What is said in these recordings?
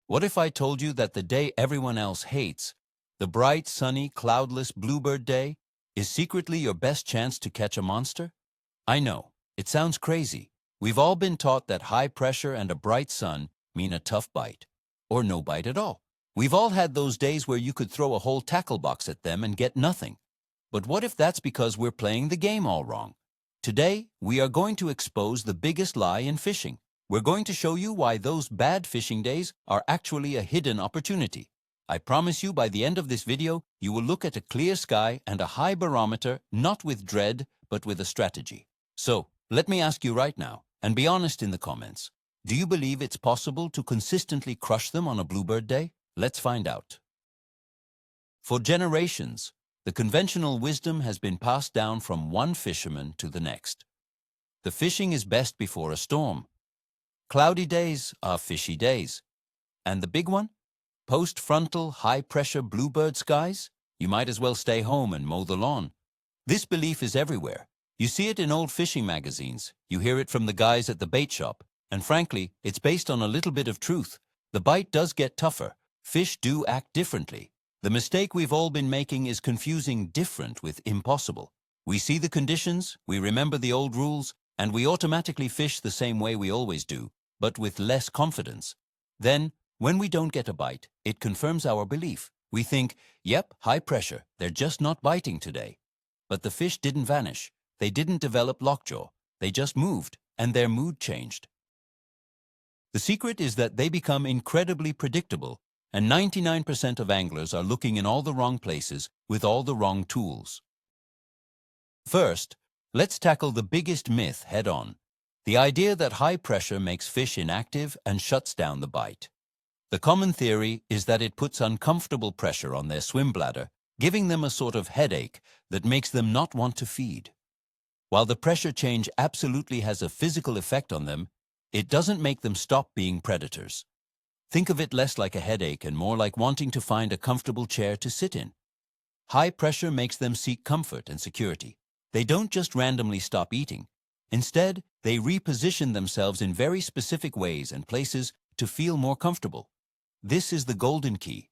What if I told you that the day everyone else hates, the bright, sunny, cloudless Bluebird day, is secretly your best chance to catch a monster? I know, it sounds crazy. We've all been taught that high pressure and a bright sun mean a tough bite, or no bite at all. We've all had those days where you could throw a whole tackle box at them and get nothing. But what if that's because we're playing the game all wrong? Today, we are going to expose the biggest lie in fishing. We're going to show you why those bad fishing days are actually a hidden opportunity. I promise you by the end of this video, you will look at a clear sky and a high barometer, not with dread, but with a strategy. So, let me ask you right now, and be honest in the comments. Do you believe it's possible to consistently crush them on a Bluebird day? Let's find out. For generations, the conventional wisdom has been passed down from one fisherman to the next. The fishing is best before a storm. Cloudy days are fishy days. And the big one? Post-frontal, high-pressure Bluebird skies? You might as well stay home and mow the lawn. This belief is everywhere. You see it in old fishing magazines. You hear it from the guys at the bait shop. And frankly, it's based on a little bit of truth. The bite does get tougher. Fish do act differently. The mistake we've all been making is confusing different with impossible. We see the conditions, we remember the old rules, and we automatically fish the same way we always do, but with less confidence. Then, when we don't get a bite, it confirms our belief. We think, yep, high pressure, they're just not biting today. But the fish didn't vanish. They didn't develop lockjaw. They just moved, and their mood changed. The secret is that they become incredibly predictable, and 99% of anglers are looking in all the wrong places with all the wrong tools. First, let's tackle the biggest myth head-on. The idea that high pressure makes fish inactive and shuts down the bite. The common theory is that it puts uncomfortable pressure on their swim bladder, giving them a sort of headache that makes them not want to feed. While the pressure change absolutely has a physical effect on them, it doesn't make them stop being predators. Think of it less like a headache and more like wanting to find a comfortable chair to sit in. High pressure makes them seek comfort and security. They don't just randomly stop eating. Instead, they reposition themselves in very specific ways and places to feel more comfortable. This is the golden key.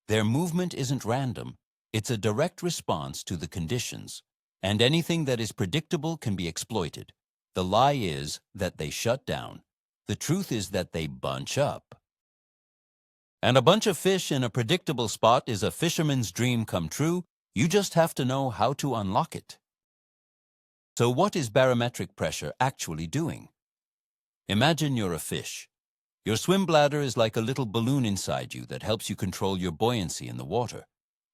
Their movement isn't random. It's a direct response to the conditions. And anything that is predictable can be exploited. The lie is that they shut down. The truth is that they bunch up. And a bunch of fish in a predictable spot is a fisherman's dream come true. You just have to know how to unlock it. So what is barometric pressure actually doing? Imagine you're a fish. Your swim bladder is like a little balloon inside you that helps you control your buoyancy in the water.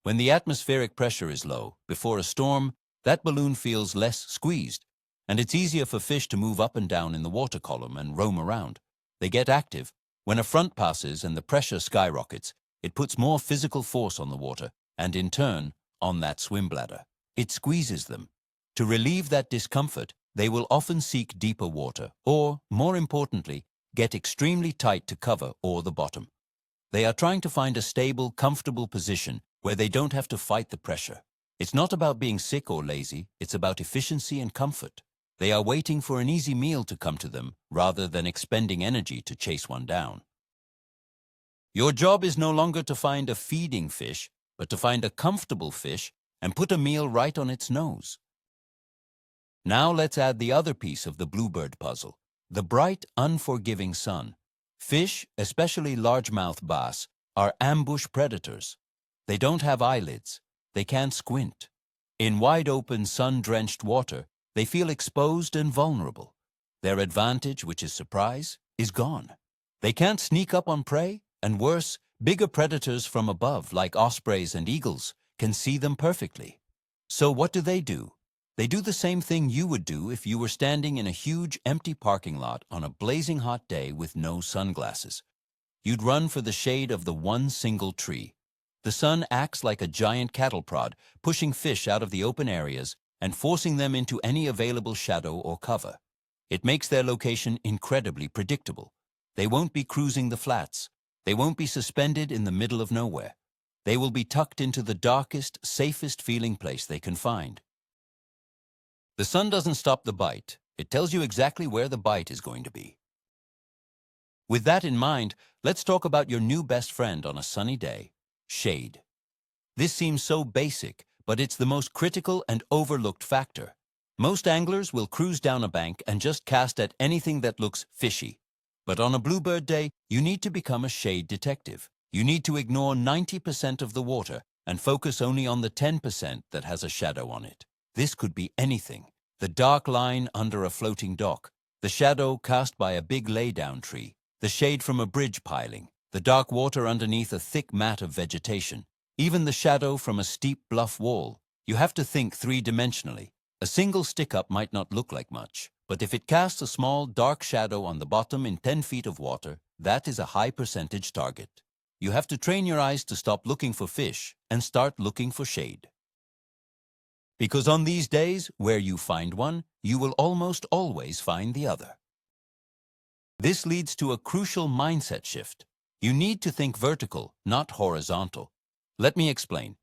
When the atmospheric pressure is low, before a storm, that balloon feels less squeezed, and it's easier for fish to move up and down in the water column and roam around. They get active. When a front passes and the pressure skyrockets, it puts more physical force on the water, and in turn, on that swim bladder. It squeezes them. To relieve that discomfort, they will often seek deeper water, or, more importantly, get extremely tight to cover or the bottom. They are trying to find a stable, comfortable position where they don't have to fight the pressure. It's not about being sick or lazy, it's about efficiency and comfort. They are waiting for an easy meal to come to them, rather than expending energy to chase one down. Your job is no longer to find a feeding fish, but to find a comfortable fish and put a meal right on its nose. Now let's add the other piece of the Bluebird puzzle, the bright, unforgiving sun. Fish, especially largemouth bass, are ambush predators. They don't have eyelids. They can't squint. In wide-open, sun-drenched water, they feel exposed and vulnerable. Their advantage, which is surprise, is gone. They can't sneak up on prey, and worse, bigger predators from above, like ospreys and eagles, can see them perfectly. So what do? They do the same thing you would do if you were standing in a huge, empty parking lot on a blazing hot day with no sunglasses. You'd run for the shade of the one single tree. The sun acts like a giant cattle prod, pushing fish out of the open areas and forcing them into any available shadow or cover. It makes their location incredibly predictable. They won't be cruising the flats. They won't be suspended in the middle of nowhere. They will be tucked into the darkest, safest feeling place they can find. The sun doesn't stop the bite. It tells you exactly where the bite is going to be. With that in mind, let's talk about your new best friend on a sunny day, shade. This seems so basic, but it's the most critical and overlooked factor. Most anglers will cruise down a bank and just cast at anything that looks fishy. But on a Bluebird day, you need to become a shade detective. You need to ignore 90% of the water and focus only on the 10% that has a shadow on it. This could be anything. The dark line under a floating dock, the shadow cast by a big laydown tree, the shade from a bridge piling, the dark water underneath a thick mat of vegetation, even the shadow from a steep bluff wall. You have to think three-dimensionally. A single stick-up might not look like much, but if it casts a small, dark shadow on the bottom in 10 feet of water, that is a high percentage target. You have to train your eyes to stop looking for fish and start looking for shade. Because on these days, where you find one, you will almost always find the other. This leads to a crucial mindset shift. You need to think vertical, not horizontal. Let me explain.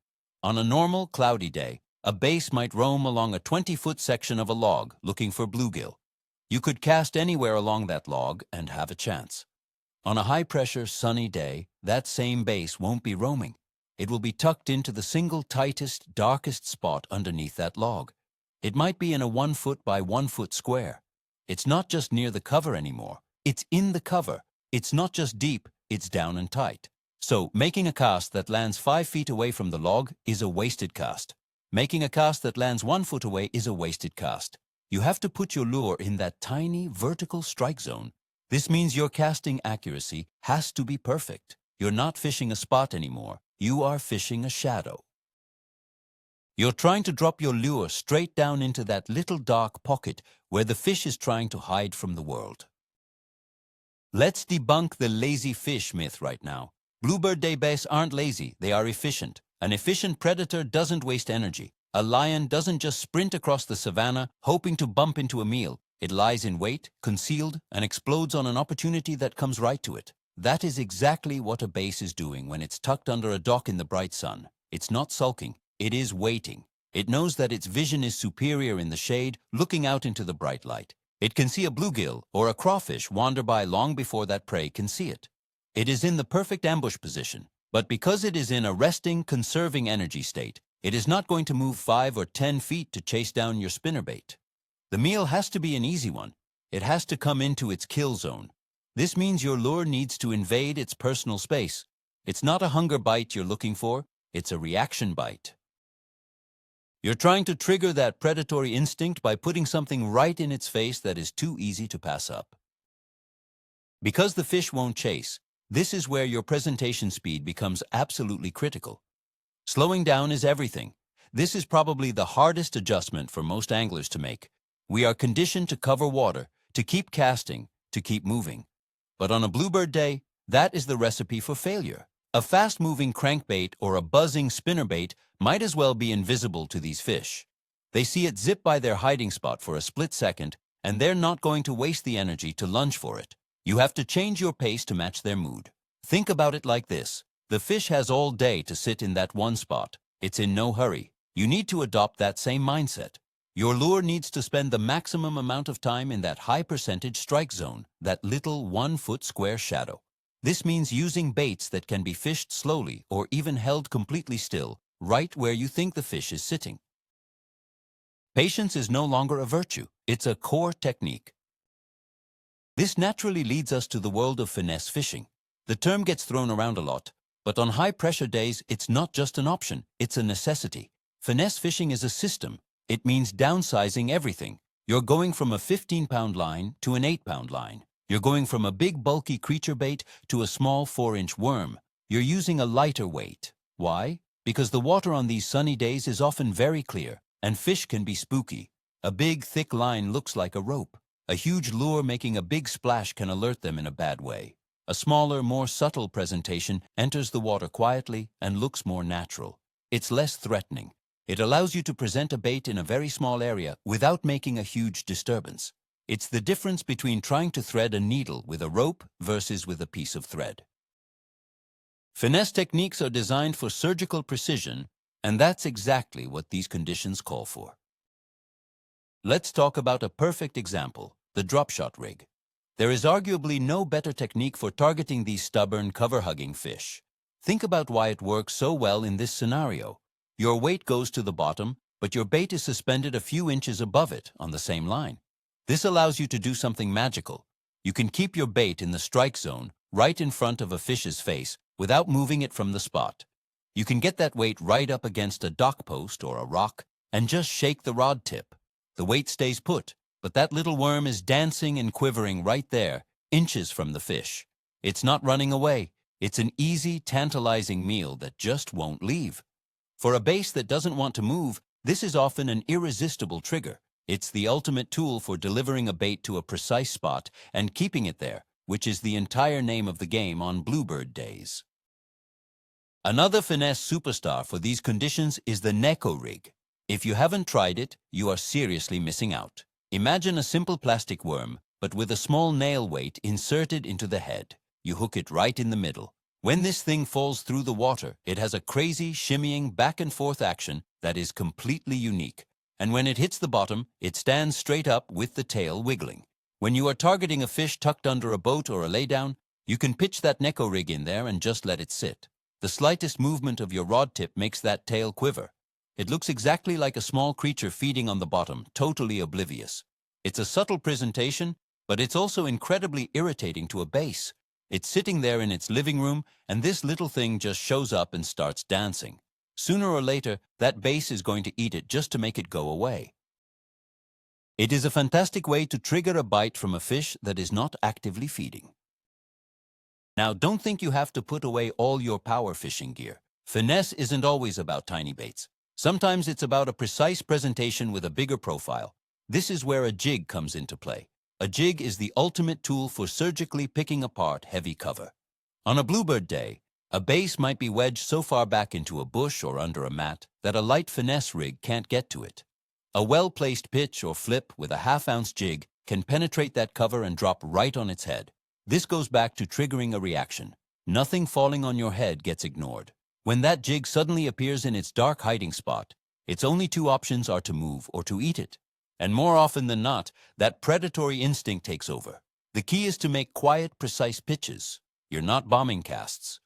On a normal, cloudy day, a bass might roam along a 20-foot section of a log looking for bluegill. You could cast anywhere along that log and have a chance. On a high-pressure, sunny day, that same bass won't be roaming. It will be tucked into the single tightest, darkest spot underneath that log. It might be in a 1-foot by 1-foot square. It's not just near the cover anymore. It's in the cover. It's not just deep, it's down and tight. So, making a cast that lands 5 feet away from the log is a wasted cast. Making a cast that lands 1 foot away is a wasted cast. You have to put your lure in that tiny vertical strike zone. This means your casting accuracy has to be perfect. You're not fishing a spot anymore. You are fishing a shadow. You're trying to drop your lure straight down into that little dark pocket where the fish is trying to hide from the world. Let's debunk the lazy fish myth right now. Bluebird day bass aren't lazy, they are efficient. An efficient predator doesn't waste energy. A lion doesn't just sprint across the savannah hoping to bump into a meal. It lies in wait, concealed, and explodes on an opportunity that comes right to it. That is exactly what a bass is doing when it's tucked under a dock in the bright sun. It's not sulking, it is waiting. It knows that its vision is superior in the shade, looking out into the bright light. It can see a bluegill or a crawfish wander by long before that prey can see it. It is in the perfect ambush position, but because it is in a resting, conserving energy state, it is not going to move 5 or 10 feet to chase down your spinnerbait. The meal has to be an easy one. It has to come into its kill zone. This means your lure needs to invade its personal space. It's not a hunger bite you're looking for, it's a reaction bite. You're trying to trigger that predatory instinct by putting something right in its face that is too easy to pass up. Because the fish won't chase, this is where your presentation speed becomes absolutely critical. Slowing down is everything. This is probably the hardest adjustment for most anglers to make. We are conditioned to cover water, to keep casting, to keep moving. But on a Bluebird day, that is the recipe for failure. A fast-moving crankbait or a buzzing spinnerbait might as well be invisible to these fish. They see it zip by their hiding spot for a split second, and they're not going to waste the energy to lunge for it. You have to change your pace to match their mood. Think about it like this. The fish has all day to sit in that one spot. It's in no hurry. You need to adopt that same mindset. Your lure needs to spend the maximum amount of time in that high percentage strike zone, that little 1-foot square shadow. This means using baits that can be fished slowly or even held completely still, right where you think the fish is sitting. Patience is no longer a virtue. It's a core technique. This naturally leads us to the world of finesse fishing. The term gets thrown around a lot, but on high-pressure days, it's not just an option, it's a necessity. Finesse fishing is a system. It means downsizing everything. You're going from a 15-pound line to an 8-pound line. You're going from a big, bulky creature bait to a small 4-inch worm. You're using a lighter weight. Why? Because the water on these sunny days is often very clear, and fish can be spooky. A big, thick line looks like a rope. A huge lure making a big splash can alert them in a bad way. A smaller, more subtle presentation enters the water quietly and looks more natural. It's less threatening. It allows you to present a bait in a very small area without making a huge disturbance. It's the difference between trying to thread a needle with a rope versus with a piece of thread. Finesse techniques are designed for surgical precision, and that's exactly what these conditions call for. Let's talk about a perfect example, the drop shot rig. There is arguably no better technique for targeting these stubborn, cover-hugging fish. Think about why it works so well in this scenario. Your weight goes to the bottom, but your bait is suspended a few inches above it on the same line. This allows you to do something magical. You can keep your bait in the strike zone, right in front of a fish's face, without moving it from the spot. You can get that weight right up against a dock post or a rock and just shake the rod tip. The weight stays put, but that little worm is dancing and quivering right there, inches from the fish. It's not running away. It's an easy, tantalizing meal that just won't leave. For a base that doesn't want to move, this is often an irresistible trigger. It's the ultimate tool for delivering a bait to a precise spot and keeping it there, which is the entire name of the game on Bluebird days. Another finesse superstar for these conditions is the Neko rig. If you haven't tried it, you are seriously missing out. Imagine a simple plastic worm, but with a small nail weight inserted into the head. You hook it right in the middle. When this thing falls through the water, it has a crazy, shimmying back and forth action that is completely unique. And when it hits the bottom, it stands straight up with the tail wiggling. When you are targeting a fish tucked under a boat or a laydown, you can pitch that Neko rig in there and just let it sit. The slightest movement of your rod tip makes that tail quiver. It looks exactly like a small creature feeding on the bottom, totally oblivious. It's a subtle presentation, but it's also incredibly irritating to a base. It's sitting there in its living room, and this little thing just shows up and starts dancing. Sooner or later, that base is going to eat it just to make it go away. It is a fantastic way to trigger a bite from a fish that is not actively feeding. Now, don't think you have to put away all your power fishing gear. Finesse isn't always about tiny baits. Sometimes it's about a precise presentation with a bigger profile. This is where a jig comes into play. A jig is the ultimate tool for surgically picking apart heavy cover. On a Bluebird day, a base might be wedged so far back into a bush or under a mat that a light finesse rig can't get to it. A well-placed pitch or flip with a half-ounce jig can penetrate that cover and drop right on its head. This goes back to triggering a reaction. Nothing falling on your head gets ignored. When that jig suddenly appears in its dark hiding spot, its only two options are to move or to eat it. And more often than not, that predatory instinct takes over. The key is to make quiet, precise pitches. You're not bombing casts.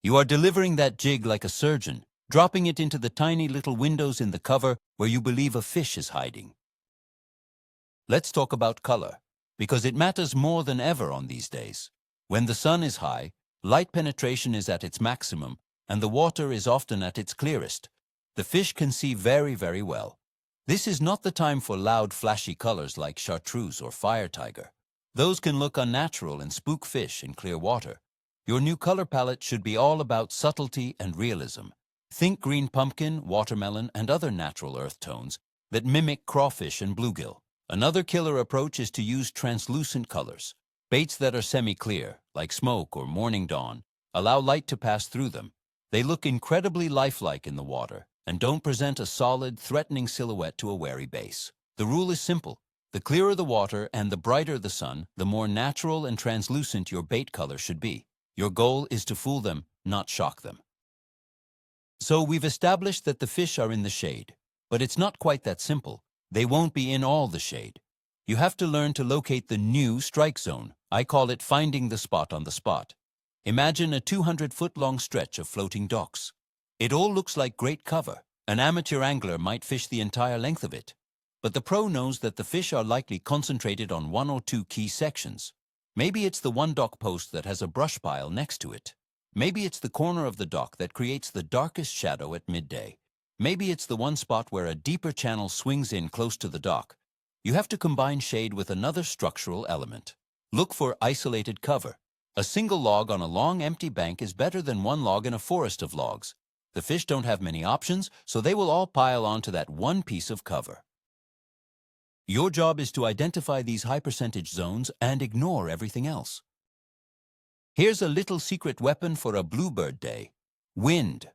You are delivering that jig like a surgeon, dropping it into the tiny little windows in the cover where you believe a fish is hiding. Let's talk about color, because it matters more than ever on these days. When the sun is high, light penetration is at its maximum, and the water is often at its clearest. The fish can see very, very well. This is not the time for loud, flashy colors like chartreuse or fire tiger. Those can look unnatural and spook fish in clear water. Your new color palette should be all about subtlety and realism. Think green pumpkin, watermelon, and other natural earth tones that mimic crawfish and bluegill. Another killer approach is to use translucent colors. Baits that are semi-clear, like smoke or morning dawn, allow light to pass through them. They look incredibly lifelike in the water and don't present a solid, threatening silhouette to a wary base. The rule is simple. The clearer the water and the brighter the sun, the more natural and translucent your bait color should be. Your goal is to fool them, not shock them. So we've established that the fish are in the shade, but it's not quite that simple. They won't be in all the shade. You have to learn to locate the new strike zone. I call it finding the spot on the spot. Imagine a 200-foot-long stretch of floating docks. It all looks like great cover. An amateur angler might fish the entire length of it. But the pro knows that the fish are likely concentrated on one or two key sections. Maybe it's the one dock post that has a brush pile next to it. Maybe it's the corner of the dock that creates the darkest shadow at midday. Maybe it's the one spot where a deeper channel swings in close to the dock. You have to combine shade with another structural element. Look for isolated cover. A single log on a long empty bank is better than one log in a forest of logs. The fish don't have many options, so they will all pile onto that one piece of cover. Your job is to identify these high-percentage zones and ignore everything else. Here's a little secret weapon for a Bluebird day: wind.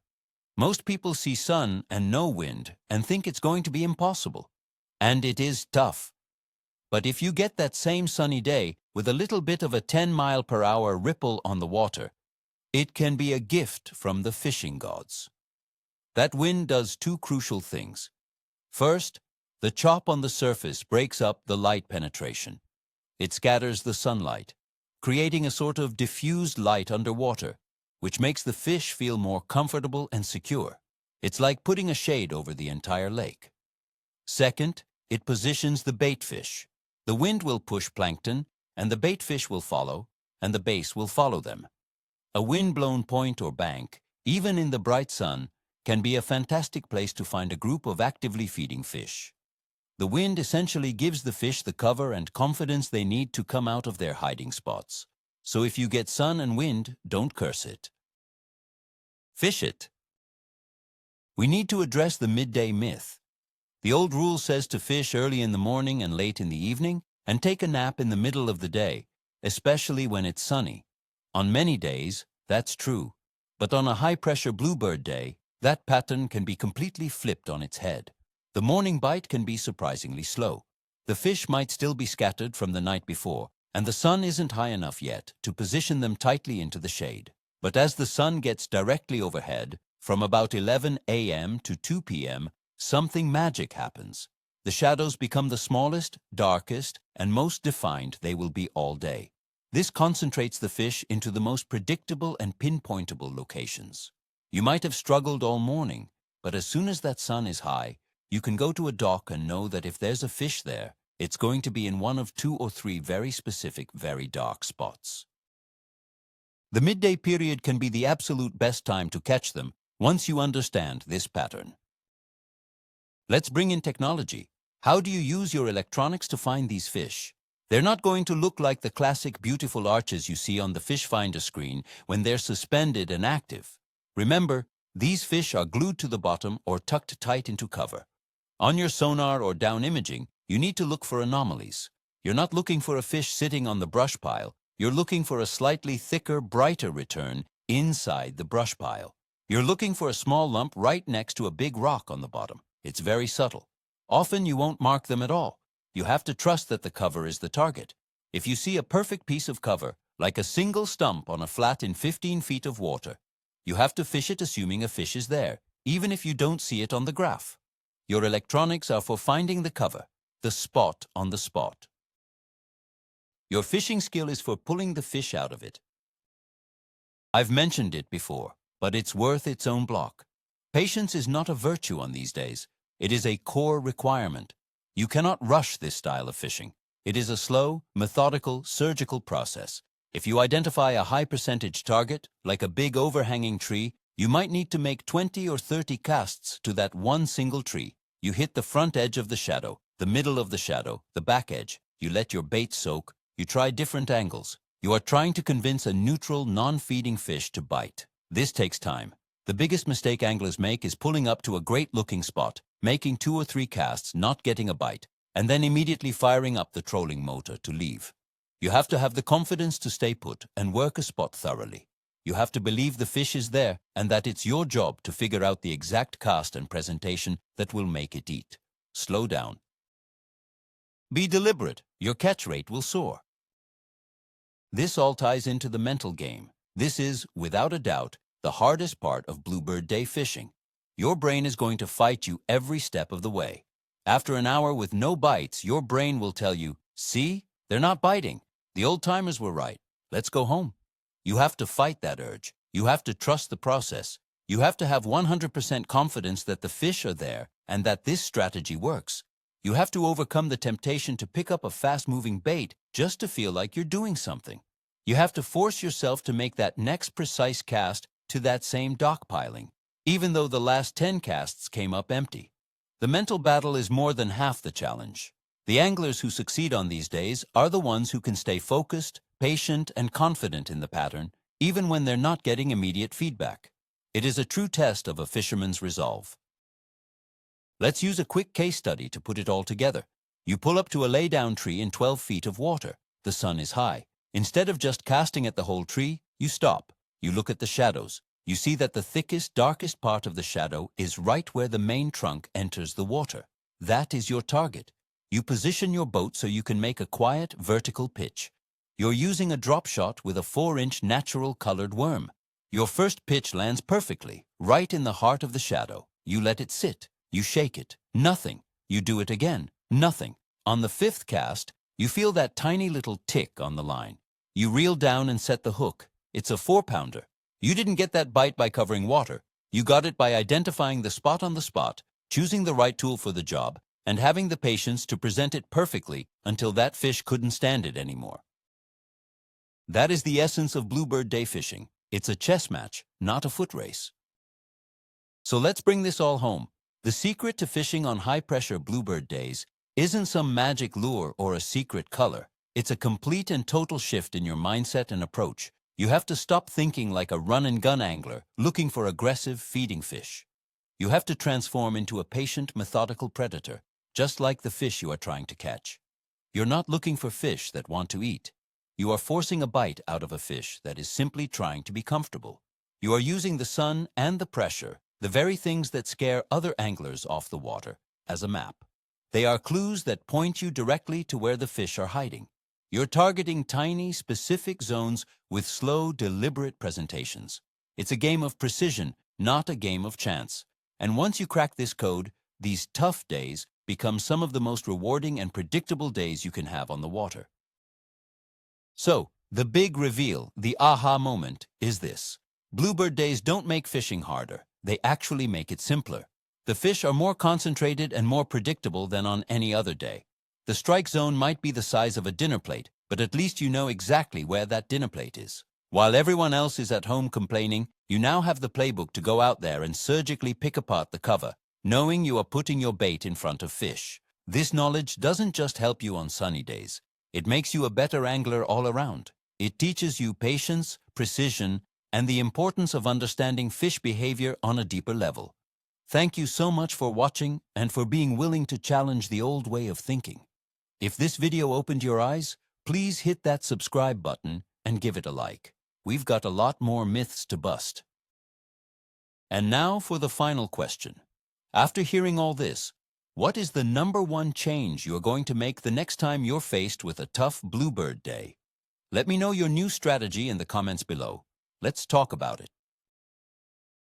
Most people see sun and no wind and think it's going to be impossible. And it is tough. But if you get that same sunny day with a little bit of a 10-mile-per-hour ripple on the water, it can be a gift from the fishing gods. That wind does two crucial things. First, the chop on the surface breaks up the light penetration. It scatters the sunlight, creating a sort of diffused light underwater, which makes the fish feel more comfortable and secure. It's like putting a shade over the entire lake. Second, it positions the bait fish. The wind will push plankton, and the bait fish will follow, and the base will follow them. A wind-blown point or bank, even in the bright sun, can be a fantastic place to find a group of actively feeding fish. The wind essentially gives the fish the cover and confidence they need to come out of their hiding spots. So if you get sun and wind, don't curse it. Fish it. We need to address the midday myth. The old rule says to fish early in the morning and late in the evening, and take a nap in the middle of the day, especially when it's sunny. On many days, that's true. But on a high-pressure bluebird day, that pattern can be completely flipped on its head. The morning bite can be surprisingly slow. The fish might still be scattered from the night before, and the sun isn't high enough yet to position them tightly into the shade. But as the sun gets directly overhead, from about 11 a.m. to 2 p.m., something magic happens. The shadows become the smallest, darkest, and most defined they will be all day. This concentrates the fish into the most predictable and pinpointable locations. You might have struggled all morning, but as soon as that sun is high, you can go to a dock and know that if there's a fish there, it's going to be in one of 2 or 3 very specific, very dark spots. The midday period can be the absolute best time to catch them once you understand this pattern. Let's bring in technology. How do you use your electronics to find these fish? They're not going to look like the classic beautiful arches you see on the fish finder screen when they're suspended and active. Remember, these fish are glued to the bottom or tucked tight into cover. On your sonar or down imaging, you need to look for anomalies. You're not looking for a fish sitting on the brush pile. You're looking for a slightly thicker, brighter return inside the brush pile. You're looking for a small lump right next to a big rock on the bottom. It's very subtle. Often you won't mark them at all. You have to trust that the cover is the target. If you see a perfect piece of cover, like a single stump on a flat in 15 feet of water, you have to fish it assuming a fish is there, even if you don't see it on the graph. Your electronics are for finding the cover, the spot on the spot. Your fishing skill is for pulling the fish out of it. I've mentioned it before, but it's worth its own block. Patience is not a virtue on these days. It is a core requirement. You cannot rush this style of fishing. It is a slow, methodical, surgical process. If you identify a high percentage target, like a big overhanging tree, you might need to make 20 or 30 casts to that one single tree. You hit the front edge of the shadow, the middle of the shadow, the back edge. You let your bait soak. You try different angles. You are trying to convince a neutral, non-feeding fish to bite. This takes time. The biggest mistake anglers make is pulling up to a great-looking spot, making 2 or 3 casts, not getting a bite, and then immediately firing up the trolling motor to leave. You have to have the confidence to stay put and work a spot thoroughly. You have to believe the fish is there and that it's your job to figure out the exact cast and presentation that will make it eat. Slow down. Be deliberate. Your catch rate will soar. This all ties into the mental game. This is, without a doubt, the hardest part of Bluebird Day fishing. Your brain is going to fight you every step of the way. After an hour with no bites, your brain will tell you, "See, they're not biting. The old-timers were right. Let's go home." You have to fight that urge. You have to trust the process. You have to have 100% confidence that the fish are there and that this strategy works. You have to overcome the temptation to pick up a fast-moving bait just to feel like you're doing something. You have to force yourself to make that next precise cast to that same dock piling, even though the last 10 casts came up empty. The mental battle is more than half the challenge. The anglers who succeed on these days are the ones who can stay focused, patient, and confident in the pattern, even when they're not getting immediate feedback. It is a true test of a fisherman's resolve. Let's use a quick case study to put it all together. You pull up to a lay-down tree in 12 feet of water. The sun is high. Instead of just casting at the whole tree, you stop. You look at the shadows. You see that the thickest, darkest part of the shadow is right where the main trunk enters the water. That is your target. You position your boat so you can make a quiet, vertical pitch. You're using a drop shot with a 4-inch natural colored worm. Your first pitch lands perfectly, right in the heart of the shadow. You let it sit. You shake it. Nothing. You do it again. Nothing. On the 5th cast, You feel that tiny little tick on the line. You reel down and set the hook. It's a 4-pounder. You didn't get that bite by covering water. You got it by identifying the spot on the spot, choosing the right tool for the job, and having the patience to present it perfectly until that fish couldn't stand it anymore. That is the essence of Bluebird Day fishing. It's a chess match, not a foot race. So let's bring this all home. The secret to fishing on high-pressure Bluebird days isn't some magic lure or a secret color. It's a complete and total shift in your mindset and approach. You have to stop thinking like a run-and-gun angler looking for aggressive feeding fish. You have to transform into a patient, methodical predator, just like the fish you are trying to catch. You're not looking for fish that want to eat. You are forcing a bite out of a fish that is simply trying to be comfortable. You are using the sun and the pressure, the very things that scare other anglers off the water, as a map. They are clues that point you directly to where the fish are hiding. You're targeting tiny, specific zones with slow, deliberate presentations. It's a game of precision, not a game of chance. And once you crack this code, these tough days become some of the most rewarding and predictable days you can have on the water. So, the big reveal, the aha moment, is this. Bluebird days don't make fishing harder. They actually make it simpler. The fish are more concentrated and more predictable than on any other day. The strike zone might be the size of a dinner plate, but at least you know exactly where that dinner plate is. While everyone else is at home complaining, you now have the playbook to go out there and surgically pick apart the cover, knowing you are putting your bait in front of fish. This knowledge doesn't just help you on sunny days. It makes you a better angler all around. It teaches you patience, precision, and the importance of understanding fish behavior on a deeper level. Thank you so much for watching and for being willing to challenge the old way of thinking. If this video opened your eyes, please hit that subscribe button and give it a like. We've got a lot more myths to bust. And now for the final question. After hearing all this, what is the #1 change you are going to make the next time you're faced with a tough Bluebird day? Let me know your new strategy in the comments below. Let's talk about it.